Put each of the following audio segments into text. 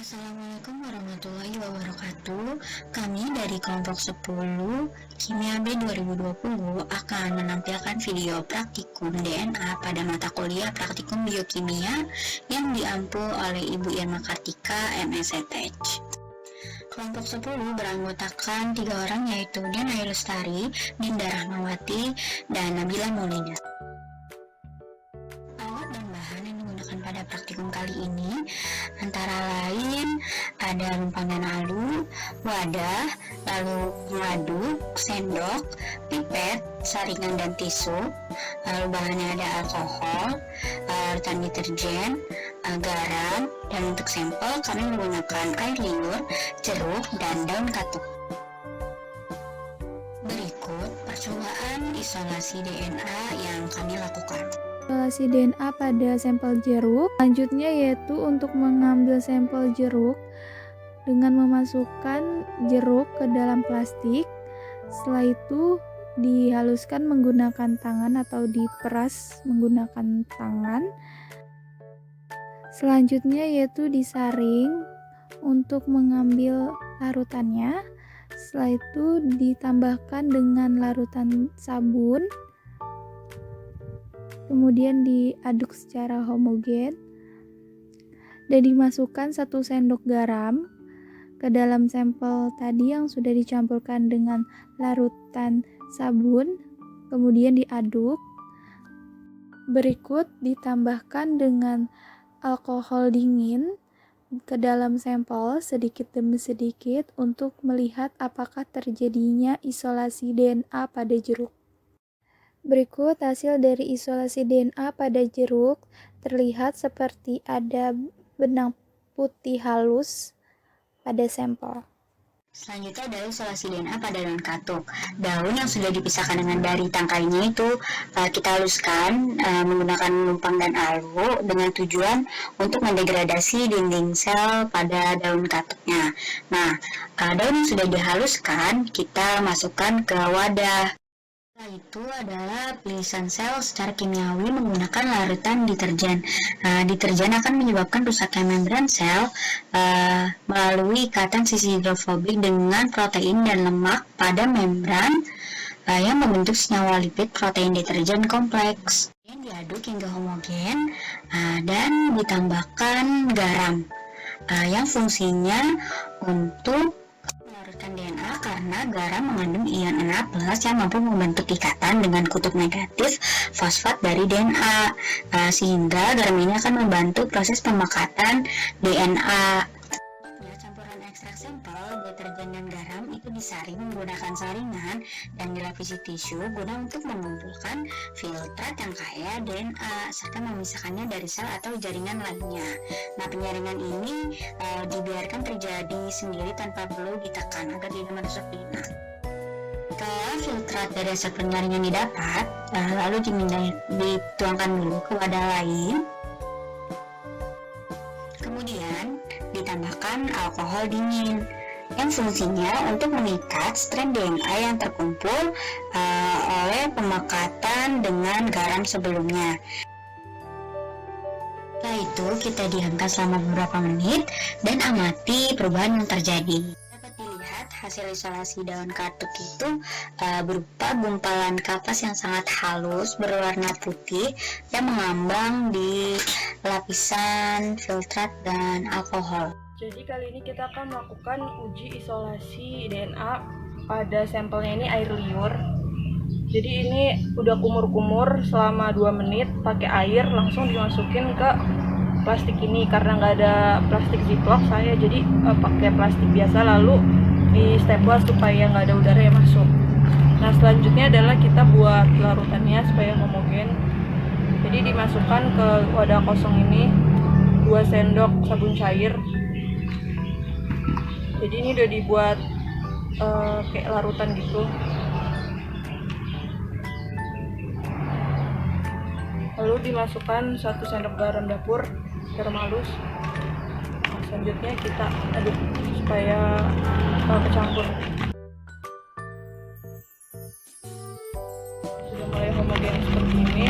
Assalamualaikum warahmatullahi wabarakatuh. Kami dari kelompok 10 Kimia B 2020 akan menampilkan video praktikum DNA pada mata kuliah praktikum biokimia yang diampu oleh Ibu Irma Kartika, MSCTech. Kelompok 10 beranggotakan 3 orang, yaitu Diana Lestari, Dinda Rahmawati, dan Nabila Maulina. Alat dan bahan yang digunakan pada praktikum kali ini antara lain ada lumpangan alu, wadah, lalu madu, sendok, pipet, saringan dan tisu. Lalu bahannya ada alkohol, larutan deterjen, garam, dan untuk sampel kami menggunakan air liur, jeruk, dan daun katuk. Berikut percobaan isolasi DNA yang kami lakukan. Isolasi DNA pada sampel jeruk. Selanjutnya yaitu untuk mengambil sampel jeruk dengan memasukkan jeruk ke dalam plastik. Setelah itu dihaluskan menggunakan tangan atau diperas menggunakan tangan. Selanjutnya yaitu disaring untuk mengambil larutannya. Setelah itu ditambahkan dengan larutan sabun. Kemudian diaduk secara homogen dan dimasukkan 1 sendok garam ke dalam sampel tadi yang sudah dicampurkan dengan larutan sabun, kemudian diaduk. Berikut ditambahkan dengan alkohol dingin ke dalam sampel sedikit demi sedikit untuk melihat apakah terjadinya isolasi DNA pada jeruk. Berikut hasil dari isolasi DNA pada jeruk. Terlihat seperti ada benang putih halus pada sampel. Selanjutnya adalah isolasi DNA pada daun katuk. Daun yang sudah dipisahkan dengan dari tangkainya itu kita haluskan menggunakan lumpang dan alu dengan tujuan untuk mendegradasi dinding sel pada daun katuknya. Nah, daun yang sudah dihaluskan kita masukkan ke wadah. Itu adalah pelisan sel secara kimiawi menggunakan larutan deterjen. Deterjen akan menyebabkan rusaknya membran sel melalui ikatan sisi hidrofobik dengan protein dan lemak pada membran yang membentuk senyawa lipid protein deterjen kompleks. Yang diaduk hingga homogen dan ditambahkan garam yang fungsinya untuk melarutkan DNA karena garam mengandung ion Na+ yang mampu membentuk ikatan dengan kutub negatif fosfat dari DNA, sehingga garam ini akan membantu proses pemakatan DNA. Campuran ekstrak sampel, deterjen dan garam itu disaring menggunakan saringan dan dilapisi tisu guna untuk mengumpulkan filtrat yang kaya DNA serta memisahkannya dari sel atau jaringan lainnya. Nah, penyaringan ini dibiarkan terjadi sendiri tanpa perlu ditekan agar tidak merusak DNA. Setelah filtrat dari hasil penyaringan didapat, lalu dituangkan dulu ke wadah lain. Kemudian ditambahkan alkohol dingin yang fungsinya untuk mengikat strand DNA yang terkumpul oleh pemakatan dengan garam sebelumnya. Setelah itu kita diamkan selama beberapa menit dan amati perubahan yang terjadi. Dapat dilihat hasil isolasi daun katuk itu berupa gumpalan kapas yang sangat halus berwarna putih yang mengambang di lapisan filtrat dan alkohol. Jadi kali ini kita akan melakukan uji isolasi DNA pada sampelnya ini air liur. Jadi ini udah kumur-kumur selama 2 menit pakai air, langsung dimasukin ke plastik ini. Karena nggak ada plastik ziplock saya jadi pakai plastik biasa, lalu di stapler supaya nggak ada udara yang masuk. Nah, selanjutnya adalah kita buat larutannya supaya homogen. Jadi dimasukkan ke wadah kosong ini 2 sendok sabun cair. Jadi ini udah dibuat kayak larutan gitu. Lalu dimasukkan 1 sendok garam dapur, garam halus. Nah, selanjutnya kita aduk supaya kecampur. Sudah mulai homogen seperti ini,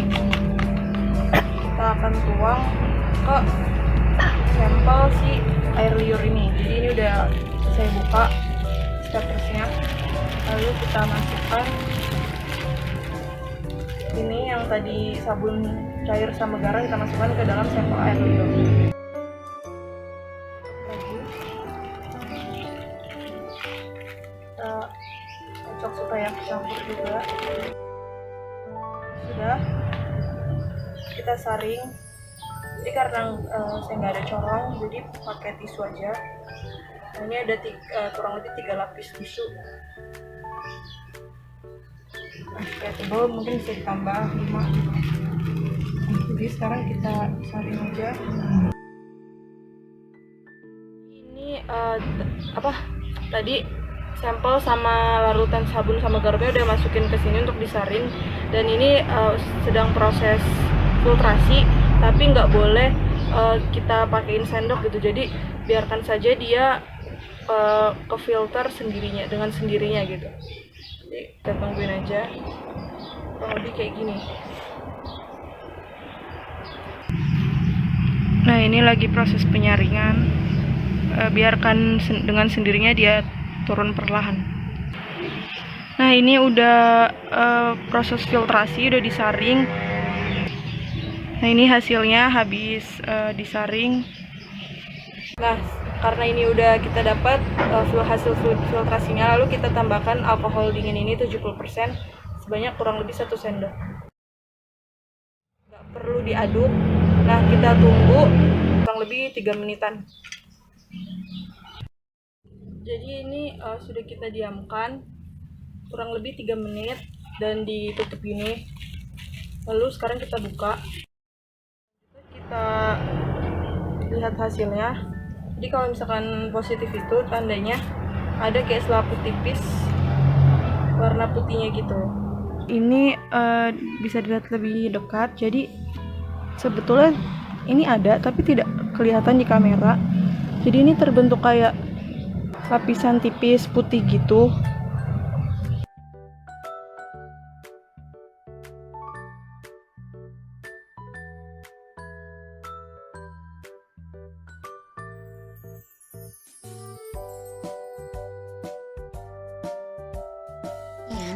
kita akan tuang ke sampel si air liur ini. Jadi ini udah saya buka startersnya, lalu kita masukkan ini yang tadi sabun cair sama garam, kita masukkan ke dalam sampel air liur. Kita cocok supaya campur juga. Sudah, kita saring. Jadi karena saya nggak ada corong, jadi pakai tisu aja. Nah, ini ada kurang lebih 3 lapis tisu. Nah, kayak tebal mungkin bisa ditambah 5. Jadi sekarang kita saring aja. Ini tadi sampel sama larutan sabun sama garamnya udah masukin ke sini untuk disaring, dan ini sedang proses filtrasi, tapi nggak boleh kita pakein sendok gitu. Jadi biarkan saja dia ke filter sendirinya dengan sendirinya gitu. Jadi kita tungguin aja kurang lebih kayak gini. Nah, ini lagi proses penyaringan. Biarkan dengan sendirinya dia turun perlahan. Nah, ini udah proses filtrasi, udah disaring. Nah, ini hasilnya habis disaring. Nah, karena ini udah kita dapat hasil filtrasinya, lalu kita tambahkan alkohol dingin ini 70% sebanyak kurang lebih 1 sendok. Nggak perlu diaduk. Nah, kita tunggu kurang lebih 3 menitan. Jadi ini sudah kita diamkan kurang lebih 3 menit dan ditutup gini. Lalu sekarang kita buka. Kita lihat hasilnya. Jadi kalau misalkan positif itu tandanya ada kayak selaput tipis warna putihnya gitu. Ini bisa dilihat lebih dekat. Jadi sebetulnya ini ada tapi tidak kelihatan di kamera. Jadi ini terbentuk kayak lapisan tipis putih gitu.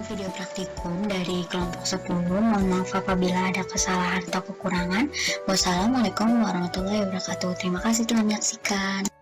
Video praktikum dari kelompok 10. Mohon maaf apabila ada kesalahan atau kekurangan. Wassalamualaikum warahmatullahi wabarakatuh. Terima kasih telah menyaksikan.